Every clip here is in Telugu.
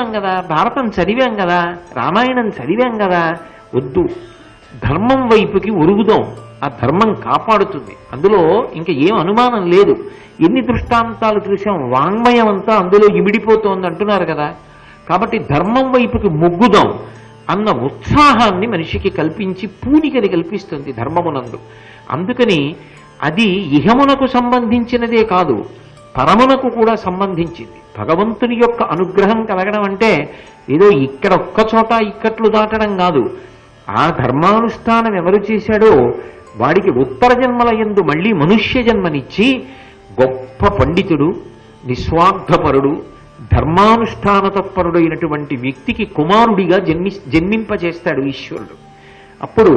చదువుకున్నాం కదా, భారతం చదివాం కదా, రామాయణం చదివాం కదా, వద్దు, ధర్మం వైపుకి ఒరుగుదాం. ఆ ధర్మం కాపాడుతుంది, అందులో ఇంకా ఏం అనుమానం లేదు. ఎన్ని దృష్టాంతాలు చూసాం, వాంగ్మయం అంతా అందులో ఇమిడిపోతోంది అంటున్నారు కదా. కాబట్టి ధర్మం వైపుకి మొగ్గుదాం అన్న ఉత్సాహాన్ని మనిషికి కల్పించి పూనికని కల్పిస్తుంది ధర్మమునందు. అందుకని అది ఇహమునకు సంబంధించినదే కాదు, పరమునకు కూడా సంబంధించింది. భగవంతుని యొక్క అనుగ్రహం కలగడం అంటే ఏదో ఇక్కడ ఒక్కచోట ఇక్కట్లు దాటడం కాదు. ఆ ధర్మానుష్ఠానం ఎవరు చేశాడో వాడికి ఉత్తర జన్మల యందు మళ్ళీ మనుష్య జన్మనిచ్చి గొప్ప పండితుడు, నిస్వార్థపరుడు, ధర్మానుష్ఠాన తత్పరుడైనటువంటి వ్యక్తికి కుమారుడిగా జన్మింపజేస్తాడు ఈశ్వరుడు. అప్పుడు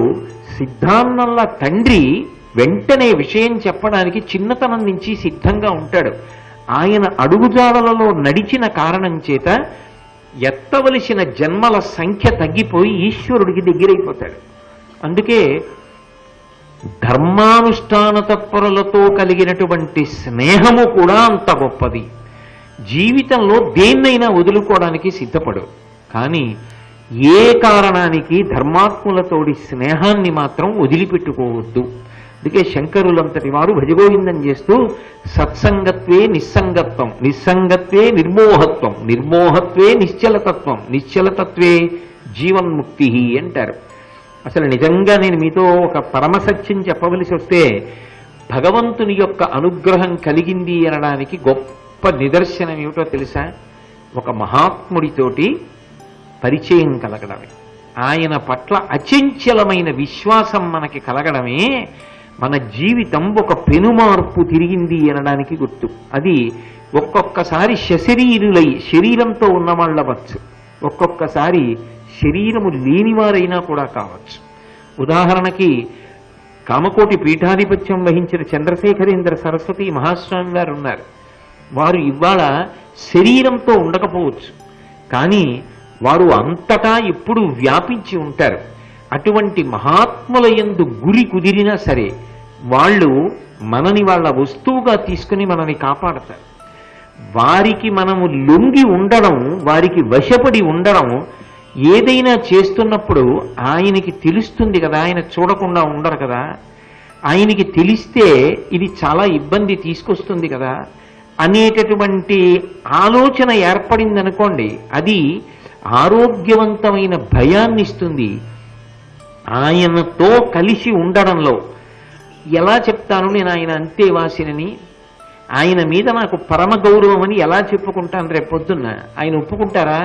సిద్ధాన్నంలా తండ్రి వెంటనే విషయం చెప్పడానికి చిన్నతనం నుంచి సిద్ధంగా ఉంటాడు. ఆయన అడుగుజాడలలో నడిచిన కారణం చేత ఎత్తవలసిన జన్మల సంఖ్య తగ్గిపోయి ఈశ్వరుడికి దగ్గరైపోతాడు. అందుకే ధర్మానుష్ఠాన తత్పరులతో కలిగినటువంటి స్నేహము కూడా అంత గొప్పది. జీవితంలో దేన్నైనా వదులుకోవడానికి సిద్ధపడు, కానీ ఏ కారణానికి ధర్మాత్ములతోడి స్నేహాన్ని మాత్రం వదిలిపెట్టుకోవద్దు. అందుకే శంకరులంతటి వారు భజగోవిందం చేస్తూ సత్సంగత్వే నిస్సంగత్వం, నిస్సంగత్వే నిర్మోహత్వం, నిర్మోహత్వే నిశ్చలతత్వం, నిశ్చలతత్వే జీవన్ముక్తి అంటారు. అసలు నిజంగా నేను మీతో ఒక పరమసత్యం చెప్పవలసి వస్తే, భగవంతుని యొక్క అనుగ్రహం కలిగింది అనడానికి గొప్ప నిదర్శనం ఏమిటో తెలుసా? ఒక మహాత్ముడితోటి పరిచయం కలగడమే, ఆయన పట్ల అచంచలమైన విశ్వాసం మనకి కలగడమే మన జీవితం ఒక పెనుమార్పు తిరిగింది అనడానికి గుర్తు. అది ఒక్కొక్కసారి సశరీరులై శరీరంతో ఉన్నవాళ్ళవచ్చు, ఒక్కొక్కసారి శరీరము లేనివారైనా కూడా కావచ్చు. ఉదాహరణకి కామకోటి పీఠాధిపత్యం వహించిన చంద్రశేఖరేంద్ర సరస్వతి మహాస్వామి వారు ఉన్నారు. వారు ఇవాళ శరీరంతో ఉండకపోవచ్చు, కానీ వారు అంతటా ఎప్పుడూ వ్యాపించి ఉంటారు. అటువంటి మహాత్ముల యందు గురి కుదిరినా సరే వాళ్ళు మనని వాళ్ళ వస్తువుగా తీసుకుని మనని కాపాడతారు. వారికి మనము లొంగి ఉండడం, వారికి వశపడి ఉండడం, ఏదైనా చేస్తున్నప్పుడు ఆయనకి తెలుస్తుంది కదా, ఆయన చూడకుండా ఉండరు కదా. ఆయనకి తెలిస్తే ఇది చాలా ఇబ్బంది తీసుకొస్తుంది కదా అనేటటువంటి ఆలోచన ఏర్పడిందనుకోండి, అది ఆరోగ్యవంతమైన భయాన్ని ఇస్తుంది. ఆయనతో కలిసి ఉండడంలో ఎలా చెప్తాను నేను ఆయన అంతేవాసినని, ఆయన మీద నాకు పరమ గౌరవం అని ఎలా చెప్పుకుంటాను రేపొద్దున్న? ఆయన ఒప్పుకుంటారా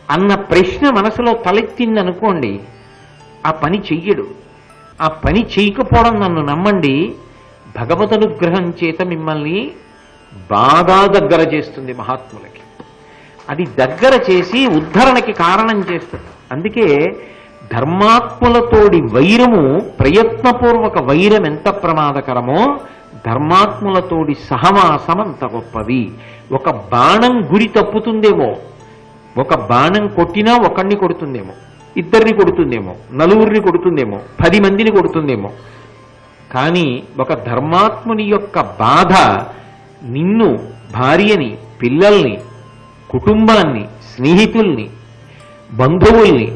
అన్న ప్రశ్న మనసులో తలెత్తిందనుకోండి, ఆ పని చెయ్యడు. ఆ పని చేయకపోవడం నన్ను నమ్మండి, భగవదనుగ్రహం చేత మిమ్మల్ని బాగా దగ్గర చేస్తుంది మహాత్ములకి. అది దగ్గర చేసి ఉద్ధరణకి కారణం చేస్తుంది. అందుకే ధర్మాత్ములతోడి వైరము, ప్రయత్నపూర్వక వైరం ఎంత ప్రమాదకరమో ధర్మాత్ములతోడి సహవాసం అంత గొప్పది. ఒక బాణం గురి తప్పుతుందేమో, ఒక బాణం కొట్టినా ఒకడిని కొడుతుందేమో, ఇద్దరిని కొడుతుందేమో, నలుగురిని కొడుతుందేమో, 10 మందిని కొడుతుందేమో, కానీ ఒక ధర్మాత్ముని యొక్క బాధ నిన్ను, భార్యని, పిల్లల్ని, కుటుంబాన్ని, స్నేహితుల్ని, బంధువుల్ని,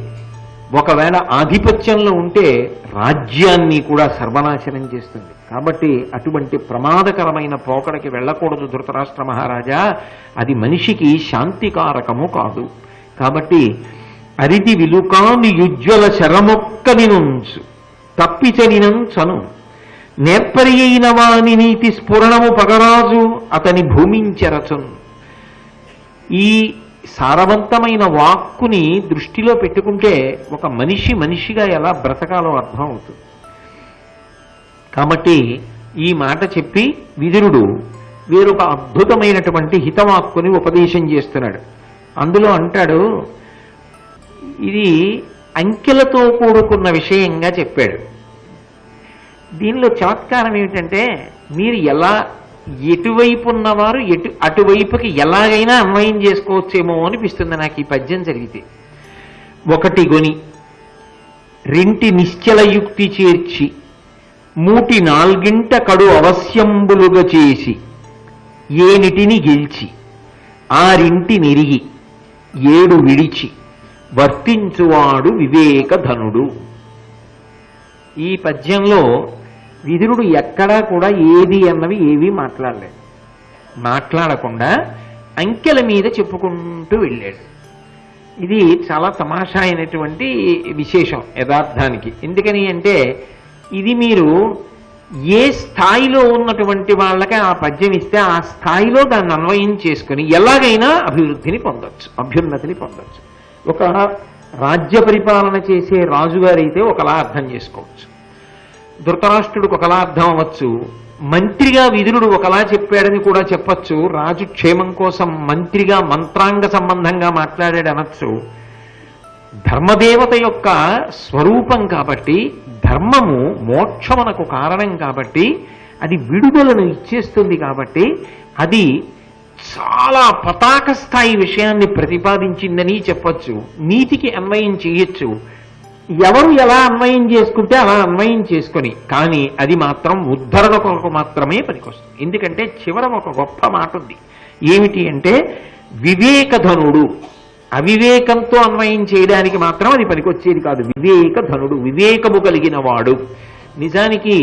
ఒకవేళ ఆధిపత్యంలో ఉంటే రాజ్యాన్ని కూడా సర్వనాశనం చేస్తుంది. కాబట్టి అటువంటి ప్రమాదకరమైన పోకడకి వెళ్ళకూడదు ధృతరాష్ట్ర మహారాజా. అది మనిషికి శాంతికారకము కాదు. కాబట్టి అరిది విలుకాని యుజ్వల శరమొక్కని నుంచు తప్పిచనినంచను నేర్పరి అయిన వాని నీతి స్ఫురణము పగరాజు అతని భూమించెరచును. ఈ సారవంతమైన వాక్కుని దృష్టిలో పెట్టుకుంటే ఒక మనిషి మనిషిగా ఎలా బ్రతకాలో అర్థం అవుతుంది. కాబట్టి ఈ మాట చెప్పి విదురుడు వేరొక అద్భుతమైనటువంటి హితవాక్కుని ఉపదేశం చేస్తున్నాడు. అందులో అంటాడు, ఇది అంకెలతో కూడుకున్న విషయంగా చెప్పాడు. దీనిలో చమత్కారం ఏమిటంటే, మీరు ఎలా ఎటువైపు ఉన్నవారు అటువైపుకి ఎలాగైనా అన్వయం చేసుకోవచ్చేమో అనిపిస్తుంది నాకు ఈ పద్యం చదివితే. ఒకటి గొని రెంటి నిశ్చల యుక్తి చేర్చి మూటి 4 కడు అవశ్యంబులుగా చేసి ఏనిటిని గెలిచి ఆరింటి నెరిగి ఏడు విడిచి వర్తించువాడు వివేకధనుడు. ఈ పద్యంలో విదురుడు ఎక్కడా కూడా ఏది అన్నవి ఏవీ మాట్లాడలేదు. మాట్లాడకుండా అంకెల మీద చెప్పుకుంటూ వెళ్ళాడు. ఇది చాలా తమాషా అయినటువంటి విశేషం యథార్థానికి. ఎందుకని అంటే ఇది మీరు ఏ స్థాయిలో ఉన్నటువంటి వాళ్ళకి ఆ పద్యం ఇస్తే ఆ స్థాయిలో దాన్ని అన్వయం చేసుకుని ఎలాగైనా అభివృద్ధిని పొందొచ్చు, అభ్యున్నతిని పొందొచ్చు. ఒక రాజ్య పరిపాలన చేసే రాజుగారైతే ఒకలా అర్థం చేసుకోవచ్చు, ధృతరాష్ట్రుడికి ఒకలా అర్థం అవ్వచ్చు, మంత్రిగా విదురుడు ఒకలా చెప్పాడని కూడా చెప్పచ్చు, రాజు క్షేమం కోసం మంత్రిగా మంత్రాంగ సంబంధంగా మాట్లాడాడు అనొచ్చు. ధర్మదేవత యొక్క స్వరూపం కాబట్టి, ధర్మము మోక్షమునకు కారణం కాబట్టి, అది విడుదలను ఇచ్చేస్తుంది కాబట్టి, అది చాలా పతాక స్థాయి విషయాన్ని ప్రతిపాదించిందని చెప్పచ్చు. నీతికి అన్వయం చేయొచ్చు, ఎవరు ఎలా అన్వయం చేసుకుంటే అలా అన్వయం చేసుకొని, కానీ అది మాత్రం ఉద్ధరణ కొరకు మాత్రమే పనికొస్తుంది. ఎందుకంటే చివర ఒక గొప్ప మాట ఉంది. ఏమిటి అంటే వివేకధనుడు. అవివేకంతో అన్వయం చేయడానికి మాత్రం అది పనికొచ్చేది కాదు. వివేకధనుడు, వివేకము కలిగిన వాడు. నిజానికి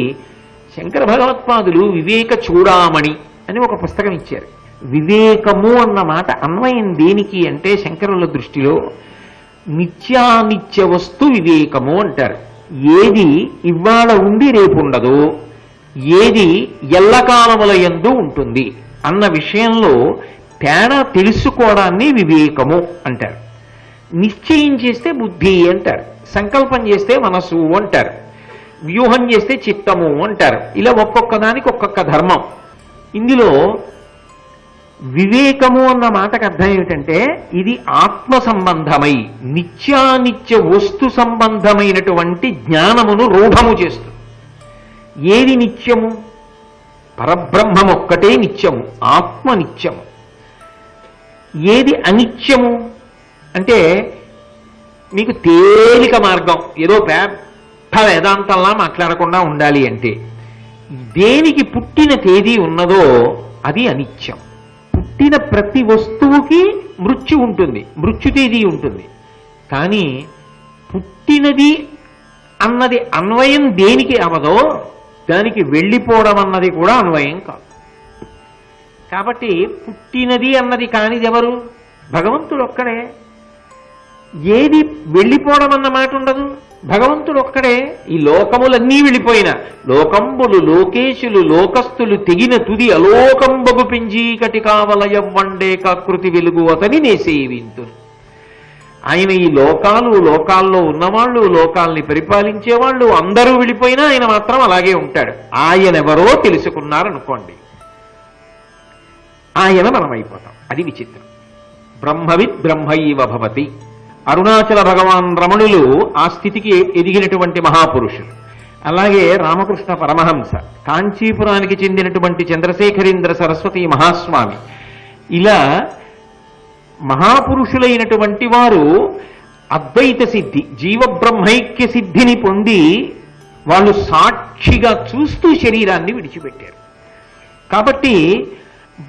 శంకర భగవత్పాదులు వివేక చూడామణి అని ఒక పుస్తకం ఇచ్చారు. వివేకము అన్న మాట అన్వయం దేనికి అంటే శంకరుల దృష్టిలో నిత్యానిత్య వస్తు వివేకము అంటారు. ఏది ఇవాళ ఉండి రేపు ఉండదు, ఏది ఎల్లకాలముల యందు ఉంటుంది అన్న విషయంలో తేడా తెలుసుకోవడాన్ని వివేకము అంటారు. నిశ్చయం చేస్తే బుద్ధి అంటారు, సంకల్పం చేస్తే మనసు అంటారు, వ్యూహం చేస్తే చిత్తము అంటారు. ఇలా ఒక్కొక్క దానికి ఒక్కొక్క ధర్మం. ఇందులో వివేకము అన్న మాటకు అర్థం ఏమిటంటే ఇది ఆత్మ సంబంధమై నిత్యానిత్య వస్తు సంబంధమైనటువంటి జ్ఞానమును రూఢము చేస్తుంది. ఏది నిత్యము? పరబ్రహ్మం ఒక్కటే నిత్యము, ఆత్మ నిత్యము. ఏది అనిత్యము అంటే మీకు తేలిక మార్గం, ఏదో పెద్ద వేదాంతంలా మాట్లాడకుండా ఉండాలి అంటే దేనికి పుట్టిన తేదీ ఉన్నదో అది అనిత్యం. పుట్టిన ప్రతి వస్తువుకి మృత్యు ఉంటుంది, మృత్యు తేదీ ఉంటుంది. కానీ పుట్టినది అన్నది అన్వయం దేనికి అవదో దానికి వెళ్ళిపోవడం అన్నది కూడా అన్వయం కాదు. కాబట్టి పుట్టినది అన్నది కానిది ఎవరు? భగవంతుడు ఒక్కడే. ఏది వెళ్ళిపోవడం అన్న మాట ఉండదు, భగవంతుడు ఒక్కడే. ఈ లోకములన్నీ వెళ్ళిపోయిన లోకంబులు లోకేశులు లోకస్తులు తెగిన తుది అలోకంబగు పింజీకటి కావలయవ్వండే కాకృతి వెలుగు అతని నేసేవింతు. ఆయన ఈ లోకాల్లో ఉన్నవాళ్ళు, లోకాల్ని పరిపాలించేవాళ్ళు అందరూ వెళ్ళిపోయినా ఆయన మాత్రం అలాగే ఉంటాడు. ఆయనెవరో తెలుసుకున్నారనుకోండి, ఆయన మనమైపోతాం. అది విచిత్రం. బ్రహ్మవిద్ బ్రహ్మైవ భవతి. అరుణాచల భగవాన్ రమణులు ఆ స్థితికి ఎదిగినటువంటి మహాపురుషులు. అలాగే రామకృష్ణ పరమహంస, కాంచీపురానికి చెందినటువంటి చంద్రశేఖరేంద్ర సరస్వతి మహాస్వామి, ఇలా మహాపురుషులైనటువంటి వారు అద్వైత సిద్ధి, జీవబ్రహ్మైక్య సిద్ధిని పొంది వాళ్ళు సాక్షిగా చూస్తూ శరీరాన్ని విడిచిపెట్టారు. కాబట్టి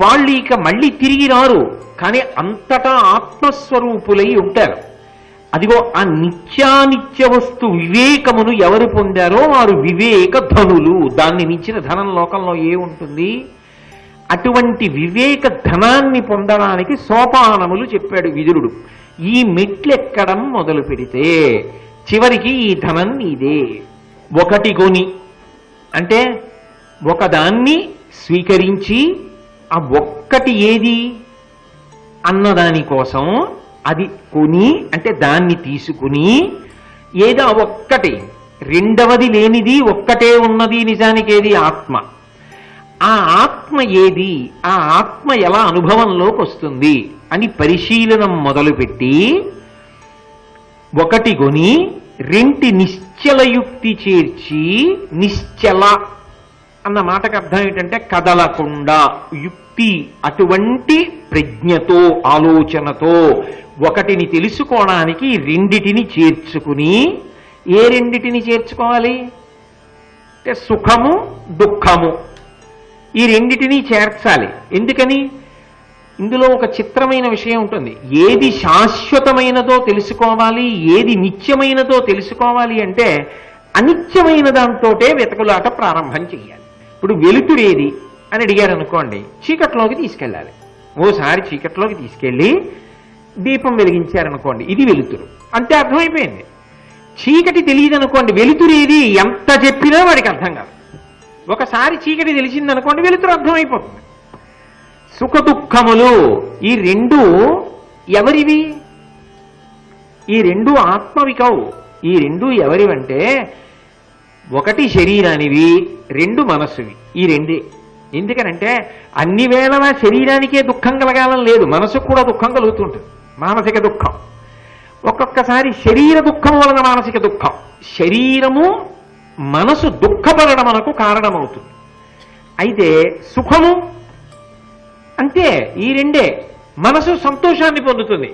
వాళ్ళు ఇక మళ్ళీ తిరిగి రారు, కానీ అంతటా ఆత్మస్వరూపులై ఉంటారు. అదిగో ఆ నిత్యానిత్య వస్తు వివేకమును ఎవరు పొందారో వారు వివేక ధనులు. దాన్ని మించిన ధనం లోకంలో ఏముంటుంది? అటువంటి వివేక ధనాన్ని పొందడానికి సోపానములు చెప్పాడు విదురుడు. ఈ మెట్లెక్కడం మొదలు పెడితే చివరికి ఈ ధనం నీదే. ఒకటి కొని అంటే ఒకదాన్ని స్వీకరించి ఆ ఒక్కటి ఏది అన్నదాని కోసం అది కొని అంటే దాన్ని తీసుకుని ఏదో ఒక్కటి, రెండవది లేనిది ఒక్కటే ఉన్నది నిజానికి ఏది? ఆత్మ. ఆ ఆత్మ ఏది? ఆ ఆత్మ ఎలా అనుభవంలోకి వస్తుంది అని పరిశీలనం మొదలుపెట్టి ఒకటి కొని రెంటి నిశ్చలయుక్తి చేర్చి, నిశ్చల అన్న మాటకు అర్థం ఏంటంటే కదలకుండా యుక్తి, అటువంటి ప్రజ్ఞతో ఆలోచనతో ఒకటిని తెలుసుకోవడానికి రెండిటిని చేర్చుకుని, ఏ రెండిటిని చేర్చుకోవాలి అంటే సుఖము దుఃఖము, ఈ రెండిటిని చేర్చాలి. ఎందుకని? ఇందులో ఒక చిత్రమైన విషయం ఉంటుంది. ఏది శాశ్వతమైనదో తెలుసుకోవాలి, ఏది నిత్యమైనదో తెలుసుకోవాలి అంటే అనిత్యమైన దాంతోటే వెతకులాట ప్రారంభం చెయ్యాలి. ఇప్పుడు వెలుతురేది అని అడిగారు అనుకోండి, చీకట్లోకి తీసుకెళ్ళాలి. ఓసారి చీకట్లోకి తీసుకెళ్ళి దీపం వెలిగించారనుకోండి, ఇది వెలుతురు అంటే అర్థమైపోయింది. చీకటి తెలియదు అనుకోండి, వెలుతురేది ఎంత చెప్పినా వాడికి అర్థం కాదు. ఒకసారి చీకటి తెలిసిందనుకోండి, వెలుతురు అర్థమైపోతుంది. సుఖ దుఃఖములు ఈ రెండు ఎవరివి? ఈ రెండు ఆత్మవి కావు. ఈ రెండు ఎవరివంటే ఒకటి శరీరానివి, రెండు మనస్సువి. ఈ రెండే. ఎందుకనంటే అన్ని వేళలా శరీరానికే దుఃఖం కలగాలని లేదు, మనసుకు కూడా దుఃఖం కలుగుతుంటుంది, మానసిక దుఃఖం. ఒక్కొక్కసారి శరీర దుఃఖం వలన మానసిక దుఃఖం, శరీరము మనసు దుఃఖపడడం మనకు కారణమవుతుంది. అయితే సుఖము అంతే, ఈ రెండే. మనసు సంతోషాన్ని పొందుతుంది.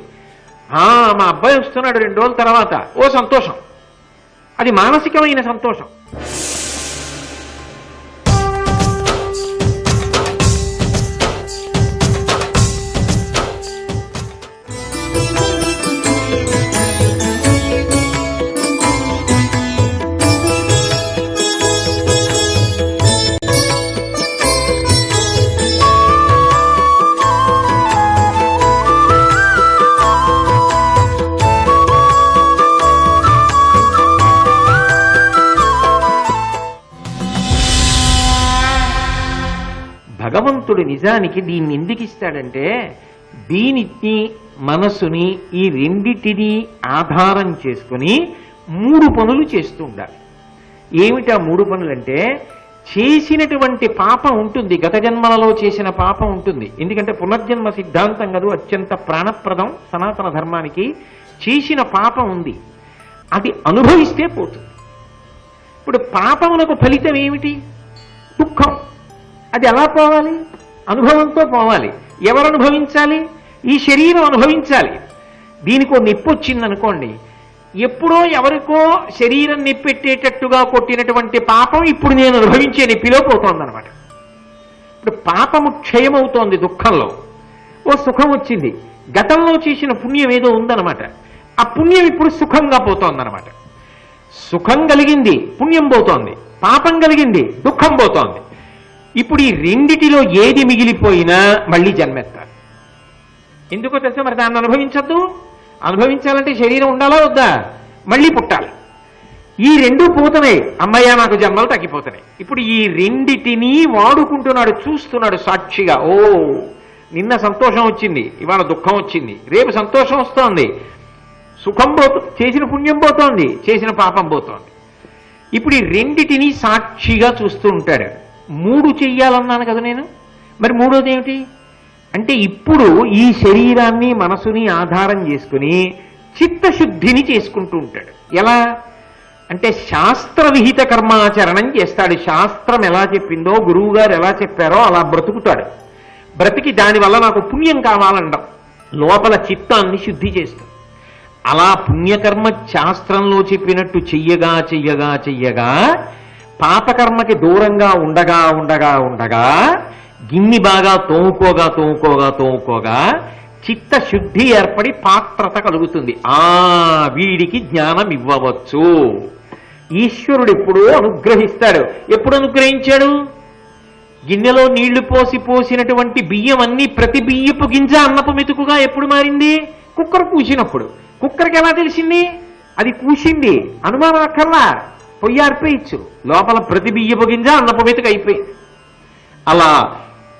మా అబ్బాయి వస్తున్నాడు 2 రోజుల తర్వాత, ఓ సంతోషం, అది మానసికమైన సంతోషం. భగవంతుడు నిజానికి దీన్ని ఎందుకు ఇస్తాడంటే, దీనిని మనసుని ఈ రెండిటిని ఆధారం చేసుకుని 3 పనులు చేస్తూ ఉండాలి. ఏమిటా 3 పనులంటే, చేసినటువంటి పాపం ఉంటుంది, గత జన్మలలో చేసిన పాపం ఉంటుంది. ఎందుకంటే పునర్జన్మ సిద్ధాంతం కాదు, అత్యంత ప్రాణప్రదం సనాతన ధర్మానికి. చేసిన పాపం ఉంది, అది అనుభవిస్తే పోతుంది. ఇప్పుడు పాపమునకు ఫలితం ఏమిటి? దుఃఖం. అది ఎలా పోవాలి? అనుభవంతో పోవాలి. ఎవరు అనుభవించాలి? ఈ శరీరం అనుభవించాలి. దీనికో నిప్పు వచ్చిందనుకోండి, ఎప్పుడో ఎవరికో శరీరం నిప్పెట్టేటట్టుగా కొట్టినటువంటి పాపం ఇప్పుడు నేను అనుభవించే నిప్పిలో పోతోందనమాట. ఇప్పుడు పాపము క్షయమవుతోంది దుఃఖంలో. ఓ సుఖం వచ్చింది, గతంలో చేసిన పుణ్యం ఏదో ఉందన్నమాట, ఆ పుణ్యం ఇప్పుడు సుఖంగా పోతోందనమాట. సుఖం కలిగింది, పుణ్యం పోతోంది, పాపం కలిగింది, దుఃఖం పోతోంది. ఇప్పుడు ఈ రెండిటిలో ఏది మిగిలిపోయినా మళ్ళీ జన్మెత్తాలి. ఎందుకో తెలుసా? మరి దాన్ని అనుభవించద్దు. అనుభవించాలంటే శరీరం ఉండాలా వద్దా? మళ్ళీ పుట్టాలి. ఈ రెండు పోతున్నాయి, అమ్మయ్య నాకు జన్మలు తగ్గిపోతున్నాయి. ఇప్పుడు ఈ రెండిటిని వాడుకుంటున్నాడు, చూస్తున్నాడు సాక్షిగా. ఓ, నిన్న సంతోషం వచ్చింది, ఇవాళ దుఃఖం వచ్చింది, రేపు సంతోషం వస్తోంది, సుఖం చేసిన పుణ్యం పోతోంది, చేసిన పాపం పోతోంది. ఇప్పుడు ఈ రెండిటిని సాక్షిగా చూస్తూ ఉంటాడు. 3 చెయ్యాలన్నాను కదా నేను, మరి 3వది ఏమిటి అంటే, ఇప్పుడు ఈ శరీరాన్ని మనసుని ఆధారం చేసుకుని చిత్తశుద్ధిని చేసుకుంటూ ఉంటాడు. ఎలా అంటే, శాస్త్ర విహిత కర్మాచరణం చేస్తాడు. శాస్త్రం ఎలా చెప్పిందో, గురువు గారు ఎలా చెప్పారో అలా బ్రతుకుతాడు. బ్రతికి దానివల్ల నాకు పుణ్యం కావాలండం, లోపల చిత్తాన్ని శుద్ధి చేస్తాడు. అలా పుణ్యకర్మ శాస్త్రంలో చెప్పినట్టు చెయ్యగా చెయ్యగా చెయ్యగా పాపకర్మకి దూరంగా ఉండగా ఉండగా ఉండగా గిన్ని బాగా తోముకోగా తోముకోగా తోముకోగా చిత్తశుద్ధి ఏర్పడి పాత్రత కలుగుతుంది. వీడికి జ్ఞానం ఇవ్వవచ్చు. ఈశ్వరుడు ఎప్పుడూ అనుగ్రహిస్తాడు. ఎప్పుడు అనుగ్రహించాడు? గిన్నెలో నీళ్లు పోసినటువంటి బియ్యం అన్ని ప్రతి బియ్యపు గింజ అన్నపు మెతుకుగా ఎప్పుడు మారింది? కుక్కర్ కూసినప్పుడు. కుక్కర్కి ఎలా తెలిసింది? అది కూసింది, అనుమానం అక్కర్లా, పొయ్యార్పేయచ్చు, లోపల ప్రతి బియ్యపు గింజ అన్నపు మెతుకు అయిపోయింది. అలా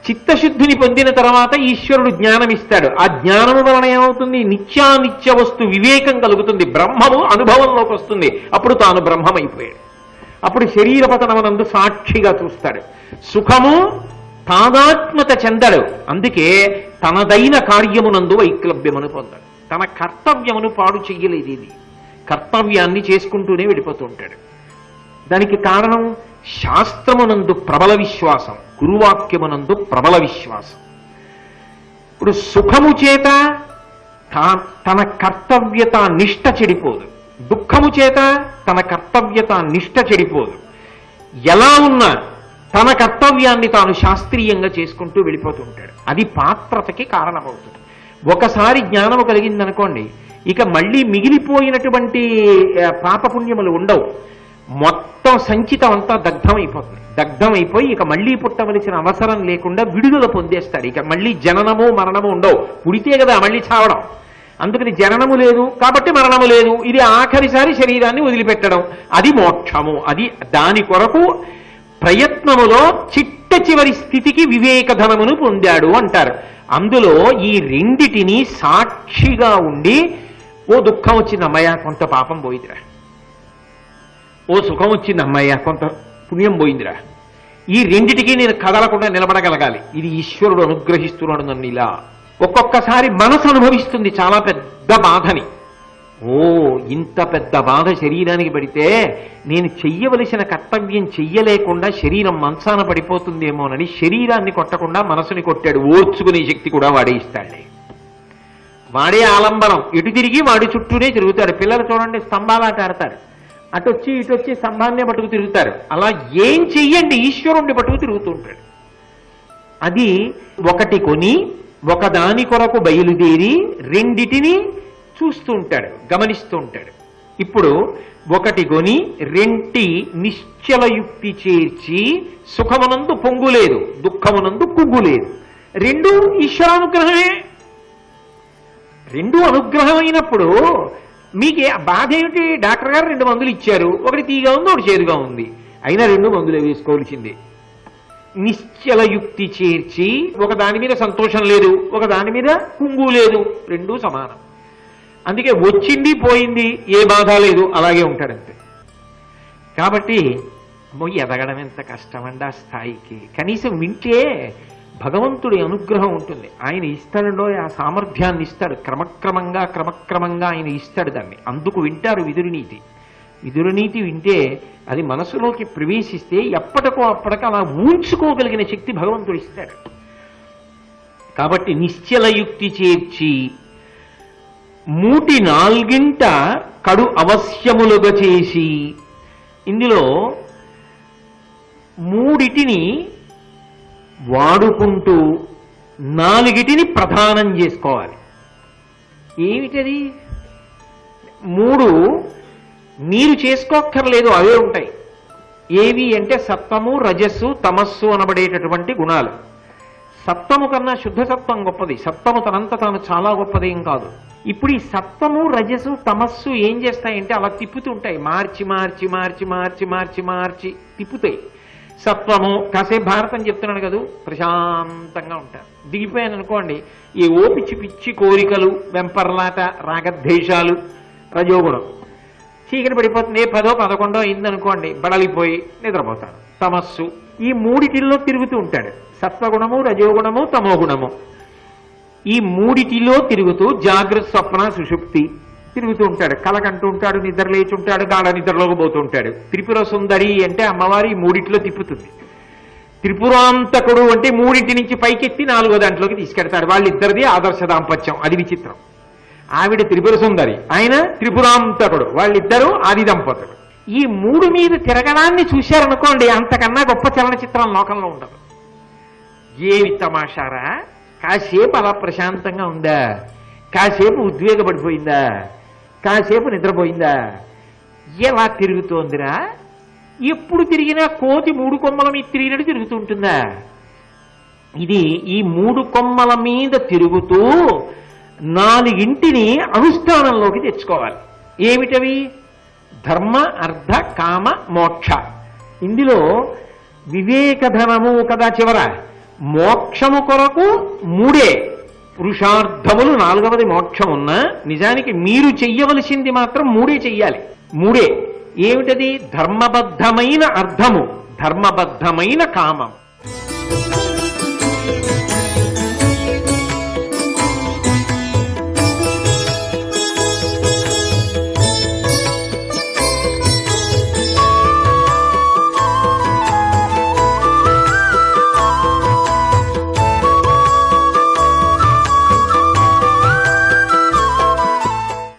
చిత్తశుద్ధిని పొందిన తర్వాత ఈశ్వరుడు జ్ఞానం ఇస్తాడు. ఆ జ్ఞానము వలన ఏమవుతుంది? నిత్యానిత్య వస్తు వివేకం కలుగుతుంది, బ్రహ్మము అనుభవంలోకి వస్తుంది. అప్పుడు తాను బ్రహ్మమైపోయాడు. అప్పుడు శరీరపతనమునందు సాక్షిగా చూస్తాడు. సుఖము తాదాత్మత చెందడు. అందుకే తనదైన కార్యమునందు వైక్లభ్యమును పొందాడు. తన కర్తవ్యమును పాడు చెయ్యలేదు. ఇది కర్తవ్యాన్ని చేసుకుంటూనే వెళ్ళిపోతూ ఉంటాడు. దానికి కారణం శాస్త్రమునందు ప్రబల విశ్వాసం, గురువాక్యమునందు ప్రబల విశ్వాసం. ఇప్పుడు సుఖము చేత తన కర్తవ్యత నిష్ట చెడిపోదు, దుఃఖము చేత తన కర్తవ్యత నిష్ట చెడిపోదు. ఎలా ఉన్నా తన కర్తవ్యాన్ని తాను శాస్త్రీయంగా చేసుకుంటూ వెళ్ళిపోతూ ఉంటాడు. అది పాత్రతకి కారణమవుతుంది. ఒకసారి జ్ఞానము కలిగిందనుకోండి, ఇక మళ్ళీ మిగిలిపోయినటువంటి పాపపుణ్యములు ఉండవు. మొత్తం సంచితం అంతా దగ్ధమైపోయి ఇక మళ్ళీ పుట్టవలసిన అవసరం లేకుండా విడుదల పొందేస్తాడు. ఇక మళ్ళీ జననము మరణము ఉండవు. పుడితే కదా మళ్ళీ చావడం. అందుకని జననము లేదు కాబట్టి మరణము లేదు. ఇది ఆఖరిసారి శరీరాన్ని వదిలిపెట్టడం, అది మోక్షము. అది దాని కొరకు ప్రయత్నములో చిట్ట చివరి స్థితికి వివేకధనమును పొందాడు అంటారు. అందులో ఈ రెండిటిని సాక్షిగా ఉండి, ఓ దుఃఖం వచ్చింది అమ్మయ్య కొంత పాపం పోయిందిరా, ఓ సుఖం వచ్చింది అమ్మయ్య కొంత పుణ్యం పోయిందిరా, ఈ రెండిటికి నేను కదలకుండా నిలబడగలగాలి. ఇది ఈశ్వరుడు అనుగ్రహిస్తున్నాడు నన్ను ఇలా. ఒక్కొక్కసారి మనసు అనుభవిస్తుంది చాలా పెద్ద బాధని. ఓ ఇంత పెద్ద బాధ శరీరానికి పడితే నేను చెయ్యవలసిన కర్తవ్యం చెయ్యలేకుండా శరీరం మంచాన పడిపోతుందేమోనని శరీరాన్ని కొట్టకుండా మనసుని కొట్టాడు. ఓర్చుకునే శక్తి కూడా వాడే ఇస్తాడులే. వాడే ఆలంబనం. ఇటు తిరిగి వాడి చుట్టూనే తిరుగుతాడు. పిల్లలు చూడండి, స్తంభాలాట ఆడతారు. అటొచ్చి ఇటొచ్చి స్తంభాన్నే పట్టుకు తిరుగుతారు. అలా ఏం చెయ్యండి ఈశ్వరుణ్ణి పట్టుకు తిరుగుతూ ఉంటాడు. అది ఒకటి కొని ఒకదాని కొరకు బయలుదేరి రెండిటిని చూస్తూ ఉంటాడు, గమనిస్తూ ఉంటాడు. ఇప్పుడు ఒకటి కొని రెంటి నిశ్చలయుక్తి చేర్చి సుఖమునందు పొంగు లేదు, దుఃఖమునందు కుంగు లేదు. రెండు ఈశ్వరానుగ్రహమే. రెండు అనుగ్రహమైనప్పుడు మీకే బాధ ఏమిటి? డాక్టర్ గారు 2 మందులు ఇచ్చారు, ఒకటి తీగా ఉంది ఒకటి చేదుగా ఉంది, అయినా 2 మందులే వేసుకోవాల్సిందే. నిశ్చలయుక్తి చేర్చి ఒక దాని మీద సంతోషం లేదు, ఒక దాని మీద కుంగు లేదు, రెండూ సమానం. అందుకే వచ్చింది పోయింది ఏ బాధ లేదు, అలాగే ఉంటాడంతే. కాబట్టి ఎదగడం ఎంత కష్టమండి ఆ స్థాయికి. కనీసం వింటే భగవంతుడి అనుగ్రహం ఉంటుంది. ఆయన ఇస్తాడో ఆ సామర్థ్యాన్ని ఇస్తాడు. క్రమక్రమంగా ఆయన ఇస్తాడు దాన్ని. అందుకు వింటారు విదురునీతి. విదురునీతి వింటే అది మనసులోకి ప్రవేశిస్తే ఎప్పటికో అప్పటికి అలా ఊంచుకోగలిగిన శక్తి భగవంతుడు ఇస్తాడు. కాబట్టి నిశ్చలయుక్తి చేర్చి 3/4 కడు అవశ్యములుగా చేసి, ఇందులో 3 వాడుకుంటూ 4 ప్రధానం చేసుకోవాలి. ఏమిటది? 3 మీరు చేసుకోక్కర్లేదు, అవే ఉంటాయి. ఏవి అంటే సత్వము, రజస్సు, తమస్సు అనబడేటటువంటి గుణాలు. సత్వము కన్నా శుద్ధ సత్వం గొప్పది. సత్వము తనంత తాను చాలా గొప్పదేం కాదు. ఇప్పుడు ఈ సత్వము, రజస్సు, తమస్సు ఏం చేస్తాయంటే అలా తిప్పుతూ ఉంటాయి. మార్చి మార్చి మార్చి మార్చి మార్చి మార్చి తిప్పుతాయి. సత్వము కాసేపు భారతం చెప్తున్నాడు కదా, ప్రశాంతంగా ఉంటారు. దిగిపోయాను అనుకోండి, ఏవో పిచ్చి పిచ్చి కోరికలు, వెంపర్లాట, రాగద్వేషాలు. రజోగుణం చీకటి పడిపోతుంది. 10, 11 అయిందనుకోండి, బడలిపోయి నిద్రపోతాడు. తమస్సు ఈ 3 తిరుగుతూ ఉంటాడు. సత్వగుణము, రజోగుణము, తమోగుణము. ఈ 3 తిరుగుతూ జాగ్రత్త, స్వప్న, సుషుప్తి తిరుగుతూ ఉంటాడు. కలకంటూ ఉంటాడు, నిద్ర లేచి ఉంటాడు, గాఢ నిద్రలోకి పోతూ ఉంటాడు. త్రిపుర సుందరి అంటే అమ్మవారి 3 తిప్పుతుంది. త్రిపురాంతకుడు అంటే 3 నుంచి పైకెత్తి 4వ దాంట్లోకి తీసుకెడతాడు. వాళ్ళిద్దరిది ఆదర్శ దాంపత్యం. అది విచిత్రం. ఆవిడ త్రిపుర సుందరి, ఆయన త్రిపురాంతకుడు. వాళ్ళిద్దరూ ఆది దంపతులు. ఈ 3 మీద తిరగడాన్ని చూశారనుకోండి, అంతకన్నా గొప్ప చలనచిత్రం లోకంలో ఉండదు. ఏమి తమాషారా! కాసేపు అలా ప్రశాంతంగా ఉందా, కాసేపు ఉద్వేగపడిపోయిందా, కాసేపు నిద్రపోయిందా, ఎలా తిరుగుతోందిరా? ఎప్పుడు తిరిగినా కోతి 3 కొమ్మల మీద తిరిగినట్టు తిరుగుతూ ఉంటుందా? ఇది ఈ 3 కొమ్మల మీద తిరుగుతూ 4 అనుష్ఠానంలోకి తెచ్చుకోవాలి. ఏమిటవి? ధర్మ, అర్థ, కామ, మోక్ష. ఇందులో వివేకధనము కదా చివర. మోక్షము కొరకు 3 పురుషార్థములు, 4వది మోక్షం ఉన్నా నిజానికి మీరు చెయ్యవలసింది మాత్రం 3 చెయ్యాలి. 3 ఏమిటది? ధర్మబద్ధమైన అర్థము, ధర్మబద్ధమైన కామం.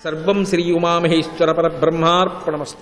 సర్వం శ్రీ ఉమామహేశ్వర పరబ్రహ్మార్పణమస్తు.